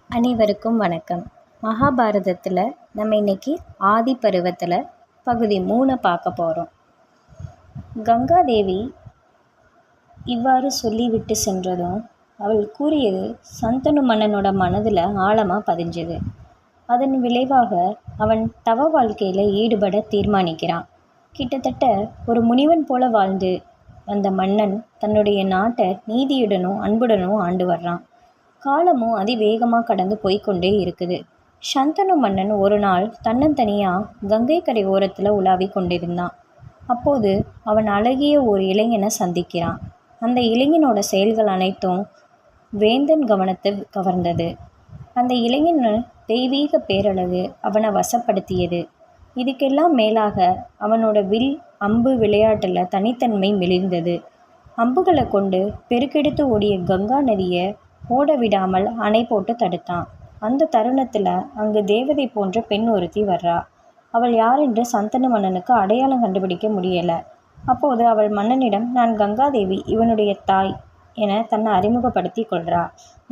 அனைவருக்கும் வணக்கம். மகாபாரதத்தில் நம்ம இன்னைக்கு ஆதி பருவத்தில் பகுதி 3 பார்க்க போகிறோம். கங்காதேவி இவ்வாறு சொல்லிவிட்டு சென்றதும் அவள் கூறியது சந்தனு மன்னனோட மனதில் ஆழமாக பதிஞ்சது. அதன் விளைவாக அவன் தவ வாழ்க்கையில் ஈடுபட தீர்மானிக்கிறான். கிட்டத்தட்ட ஒரு முனிவன் போல வாழ்ந்து அந்த மன்னன் தன்னுடைய நாட்டை நீதியுடனும் அன்புடனும் ஆண்டு வர்றான். காலமும் அதிவேகமாக கடந்து போய்கொண்டே இருக்குது. சந்தனு மன்னன் ஒரு நாள் தன்னந்தனியாக கங்கை கரை ஓரத்தில் உலாவி கொண்டிருந்தான். அப்போது அவன் அழகிய ஒரு இளைஞனை சந்திக்கிறான். அந்த இளைஞனோட செயல்கள் அனைத்தும் வேந்தன் கவனத்தை கவர்ந்தது. அந்த இளைஞன் தெய்வீக பேரழகு அவனை வசப்படுத்தியது. இதுக்கெல்லாம் மேலாக அவனோட வில் அம்பு விளையாட்டில் தனித்தன்மை மிளிர்ந்தது. அம்புகளை கொண்டு பெருக்கெடுத்து ஓடிய கங்கா நதியை ஓட விடாமல் அணை போட்டு தடுத்தான். அந்த தருணத்தில் அங்கு தேவதை போன்ற பெண் ஒருத்தி வர்றா. அவள் யாரென்று சந்தனு மன்னனுக்கு அடையாளம் கண்டுபிடிக்க முடியலை. அப்போது அவள் மன்னனிடம், நான் கங்காதேவி, இவனுடைய தாய் என தன்னை அறிமுகப்படுத்தி கொள்கிறா.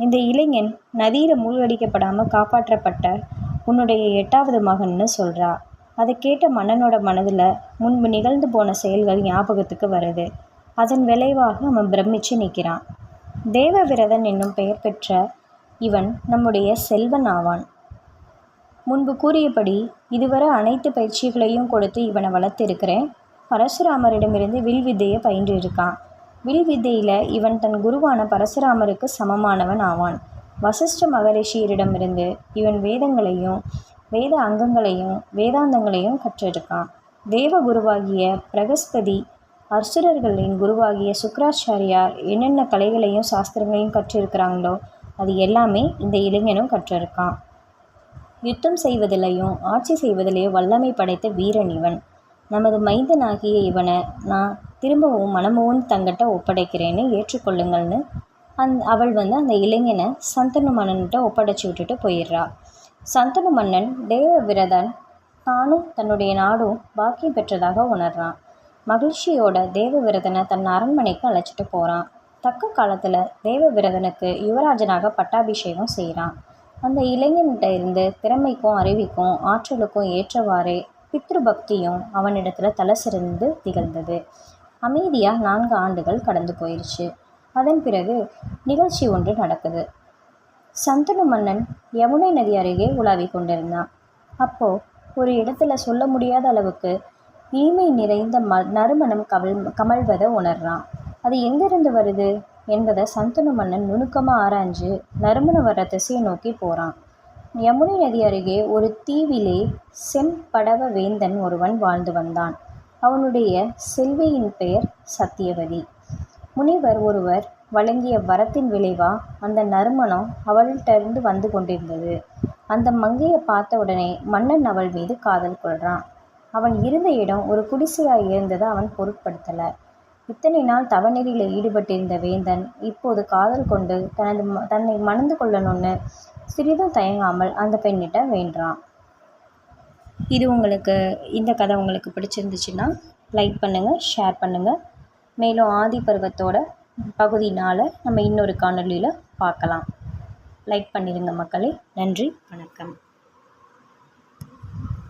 இந்த இளைஞன் நதியில் மூழ்கடிக்கப்படாமல் காப்பாற்றப்பட்ட உன்னுடைய 8வது மகன்னு சொல்கிறா. அதை கேட்ட மன்னனோட மனதில் முன்பு நிகழ்ந்து போன செயல்கள் ஞாபகத்துக்கு வருது. அதன் விளைவாக அவன் பிரமிச்சு நிற்கிறான். தேவவிரதன் என்னும் பெயர் பெற்ற இவன் நம்முடைய செல்வன் ஆவான். முன்பு கூறியபடி இதுவரை அனைத்து பயிற்சிகளையும் கொடுத்து இவனை வளர்த்திருக்கிறேன். பரசுராமரிடமிருந்து வில் வித்தையை பயின்றிருக்கான். வில் வித்தையில் இவன் தன் குருவான பரசுராமருக்கு சமமானவன் ஆவான். வசிஷ்ட மகரிஷியரிடமிருந்து இவன் வேதங்களையும் வேத அங்கங்களையும் வேதாந்தங்களையும் கற்றிருக்கான். தேவ குருவாகிய பிரகஸ்பதி, அசுரர்களின் குருவாகிய சுக்ராச்சாரியார் என்னென்ன கலைகளையும் சாஸ்திரங்களையும் கற்றிருக்கிறாங்களோ அது எல்லாமே இந்த இளைஞனும் கற்றிருக்கான். யுத்தம் செய்வதிலையும் ஆட்சி செய்வதிலையும் வல்லமை படைத்த வீரன் இவன். நமது மைந்தனாகிய இவனை நான் திரும்பவும் மனமோன் தங்கிட்ட ஒப்படைக்கிறேன்னு ஏற்றுக்கொள்ளுங்கள்னு அவள் அந்த இளைஞனை சந்தனு மன்னன்கிட்ட ஒப்படைச்சி விட்டுட்டு போயிடுறா. சந்தனு மன்னன் தேவவிரதன் தானும் தன்னுடைய நாடும் பாக்கியம் பெற்றதாக உணர்றான். மகிழ்ச்சியோட தேவவிரதனை தன் அரண்மனைக்கு அழைச்சிட்டு போகிறான். தக்க காலத்தில் தேவவிரதனுக்கு யுவராஜனாக பட்டாபிஷேகம் செய்கிறான். அந்த இளைஞன்கிட்ட இருந்து திறமைக்கும் அறிவிக்கும் ஆற்றலுக்கும் ஏற்றவாறே பித்ரு பக்தியும் அவனிடத்தில் தலை சிறந்து திகழ்ந்தது. அமைதியாக 4 ஆண்டுகள் கடந்து போயிடுச்சு. அதன் பிறகு நிகழ்ச்சி ஒன்று நடக்குது. சந்தனு மன்னன் யமுனை நதி அருகே உலாவி கொண்டிருந்தான். அப்போது ஒரு இடத்துல சொல்ல முடியாத அளவுக்கு இனிமை நிறைந்த நறுமணம் கமழ்வதை உணர்றான். அது எங்கிருந்து வருது என்பதை சந்தனு மன்னன் நுணுக்கமாக ஆராய்ஞ்சு நறுமணம் வர்ற திசையை நோக்கி போகிறான். யமுனை நதி அருகே ஒரு தீவிலே செம்படவ வேந்தன் ஒருவன் வாழ்ந்து வந்தான். அவனுடைய செல்வியின் பெயர் சத்தியவதி. முனிவர் ஒருவர் வழங்கிய வரத்தின் விளைவாக அந்த நறுமணம் அவள்கிட்டருந்து வந்து கொண்டிருந்தது. அந்த மங்கையை பார்த்த உடனே மன்னன் அவள் மீது காதல் கொள்கிறான். அவன் இருந்த இடம் ஒரு குடிசையாக இருந்ததை அவன் பொருட்படுத்தலை. இத்தனை நாள் தவநெறியில் ஈடுபட்டிருந்த வேந்தன் இப்போது காதல் கொண்டு தன்னை மணந்து கொள்ளணும்னு சிறிதும் தயங்காமல் அந்த பெண்ணிட்ட வேண்டான். இந்த கதை உங்களுக்கு பிடிச்சிருந்துச்சுன்னா லைக் பண்ணுங்கள், ஷேர் பண்ணுங்கள். மேலும் ஆதி பருவத்தோட பகுதி 4 நம்ம இன்னொரு காணொலியில் பார்க்கலாம். லைக் பண்ணிடுங்க மக்களே. நன்றி, வணக்கம்.